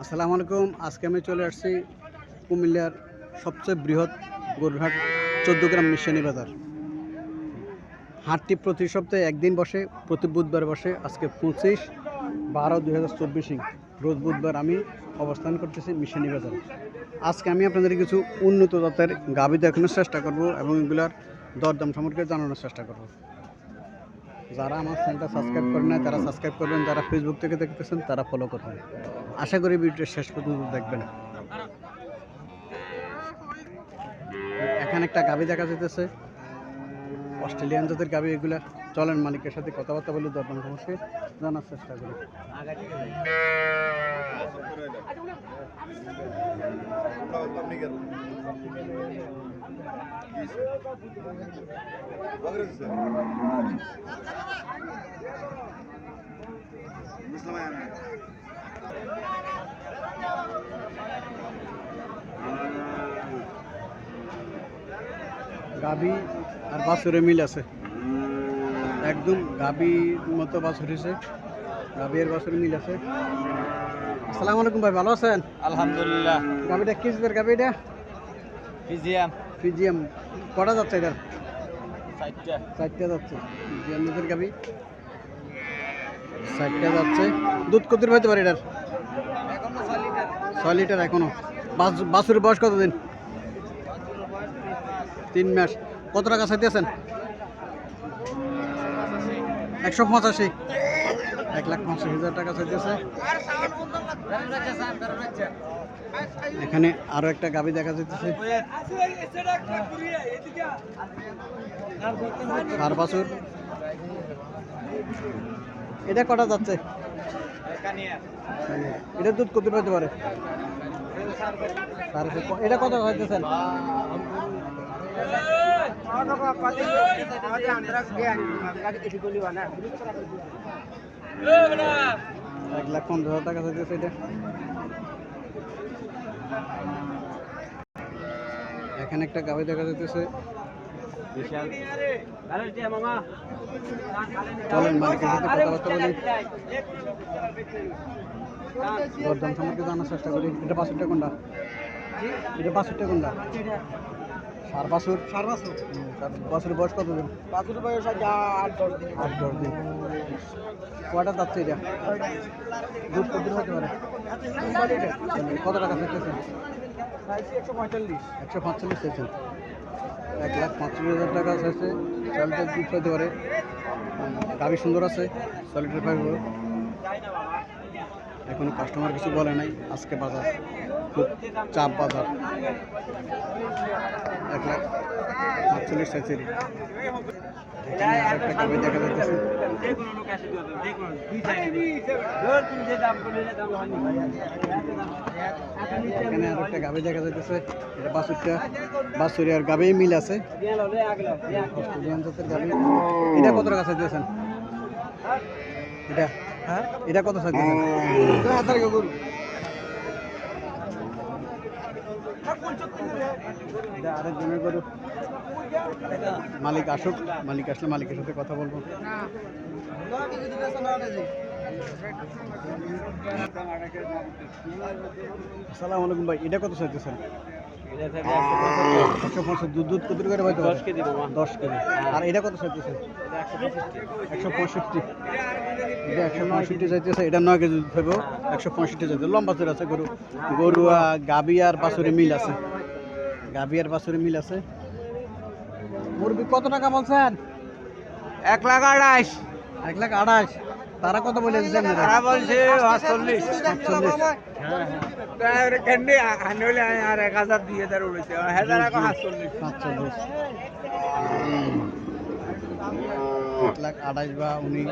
আসসালামু আলাইকুম। আজকে আমি চলে আসছি কুমিল্লার সবচেয়ে বৃহৎ গরুরহাট 14 গ্রাম মিশানি বাজার। হাটটি প্রতি সপ্তাহে একদিন বসে, প্রতি বুধবার বসে। আজকে 25/12/2024 রোজ বুধবার আমি অবস্থান করতেছি মিশানি বাজারে। আজকে আমি আপনাদের কিছু উন্নত জাতের গাভী দেখানোর চেষ্টা করব এবং এগুলার দরদাম সম্পর্কে জানানোর চেষ্টা করব। যারা আমার চ্যানেলটা সাবস্ক্রাইব করেন না তারা সাবস্ক্রাইব করবেন, যারা ফেসবুক থেকে দেখতেছেন তারা ফলো করবেন। আশা করি ভিডিওটা শেষ পর্যন্ত দেখবেন। এখানে একটা গাভী দেখা যেতেছে, অস্ট্রেলিয়ান জাতের গাভী এগুলা। চলেন মালিকের সাথে কথাবার্তা বলে দরদাম সম্পর্কে জানার চেষ্টা করি। গাভী আর বাছুরে মিল আছে, একদম গাভীর মতো বাছুর হয়েছে, গাভী আর বাছুরে মিল আছে। আসসালামু আলাইকুম ভাই, ভালো আছেন? আলহামদুলিল্লাহ। গাভীটা কি জাতের গাভী? এটা ফিজিয়াম ফিজিয়াম। কটা যাচ্ছে এটার? 4টা। 4টা যাচ্ছে। ফিজিয়াম জাতের গাভী 4টা যাচ্ছে। দুধ কত পাইতে পারে এটার? এখনো 6 লিটার। 6 লিটার এখনো। বাছুরের বয়স কতদিন? 3 মাস। কত টাকা চাইতেছেন? 185। 1,85,000 টাকা চাইতেছে। এখানে আরো একটা গাভী দেখা যাচ্ছে, আর বাছুর। এটা কটা যাচ্ছে? এটা দুধ কত পাইতে পারে? এটা কত চাইতেছেন? 1,15,000 টাকা চাইতেছে এটা। এখানে একটা গাভী দেখা যাইতেছে। চলেন মালিকের সাথে কথাবার্তা বলি, দরদাম সম্পর্কে জানার চেষ্টা করি। এটা বাছুরটা কোনটা? এটা বাছুরটা কোনটা? সার বাছুর। বাছুরের বয়স কতদিন? বাছুর বয়স 8-10 দিন। 8-10 দিন। কয়টা যাচ্ছে এটা? দুধ কত হতে পারে? কত টাকা চাইতেছেন? 145 চাইছেন। 1,45,000 টাকা চাইছে। 4 লিটার দুধ পাইতে পারে। গাভী সুন্দর আছে, 4 লিটার পাইব। এখন কাস্টমার কিছু বলে নাই। আজকে বাজার খুব চাপ বাজার। 1,45,000 চাইছে। এখানে আরেকটা গাভী দেখা যাচ্ছে। এখানে আর একটা গাভী দেখা যাইতেছে। এটা বাছুরি আর গাভী মিল আছে। অস্ট্রেলিয়ান জাতের গাভী। এটা কত টাকা চাইতেছেন? এটা কত চাইতেছেন? এটা আরেকজনের গরু। মালিক আসুক, মালিক আসলে মালিকের সাথে কথা বলবো। আসসালামু আলাইকুম ভাই, এটা কত চাইতেছেন? 150। দুধ কত করে ভাই? 10 কেজি। 10 কেজি। আর এটা কত চাইতেছেন? 165। এটা 165 চাইতেছে। এটা 9 কেজি দুধ পাইব। 165 চাইতেছে। লম্বা চড় আছে গরু। গরু গাভী আর বাছুরে মিল আছে। গাভী আর বাছুরে মিল আছে। মুরগি কত টাকা বলছেন? 1,28,000। 1,28,000। তারা কত বলে দিচ্ছেন? তারা বলছে 48। 48। আর 1,000 দিয়ে তার উঠেছে 1,48,000। 1,28,000 বা উনি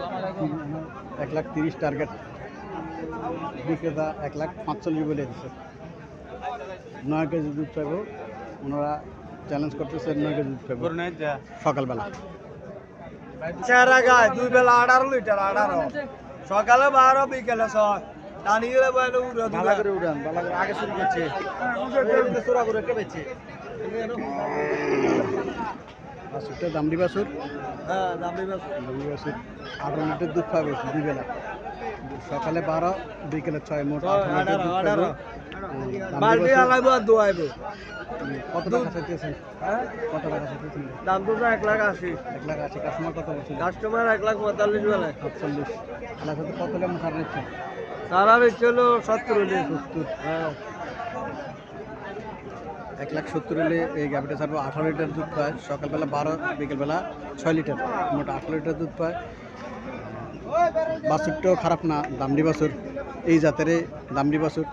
1,30,000 টার্গেট। বিক্রেতা 1,45,000 বলে দিচ্ছে। 9 কেজি দুধ পাইব। ওনারা চ্যালেঞ্জ করতেছে 9 কেজি দুধ পাইব সকালবেলা। চারা গায় 2 বেলা 18 লিটার। 18 সকালে 12 বিকেলে 6 টানি গেলে বলে উড়ে ভালো করে উড়ান, ভালো করে আগে শুরু করছে। সুরা করে কেবেছে। বাছুরটা দামড়ি বাছুর। হ্যাঁ দামি বাছুর। 18 লিটার দুধ পাবে 2 বেলা। সকালে 12 বিকেলে 6 মোট 18 লিটার দুধ 18 পাইবো। বালতি আলাইবো আর দোয়াইবো কত টাকা চাইতেছেন? হ্যাঁ কত টাকা চাইতেছেন? দাম তো 1,80,000 1 লাখ 80। কাস্টমার কত বলছিল? কাস্টমার 1,45,000 বলে 47। আলাদা সাথে কত লেমন খার নিচ্ছে? সারা হচ্ছে হলো 70 হলে 70। হ্যাঁ 1,70,000 হলে এই গাভিটা ছাড়বো। 18 লিটার দুধ পায়, সকালবেলা 12 বিকেলবেলা 6 লিটার, মোট 18 লিটার দুধ পায়। বাছুরটাও খারাপ না, দামড়ি বাছুর, এই জাতের দামড়ি বাছুর।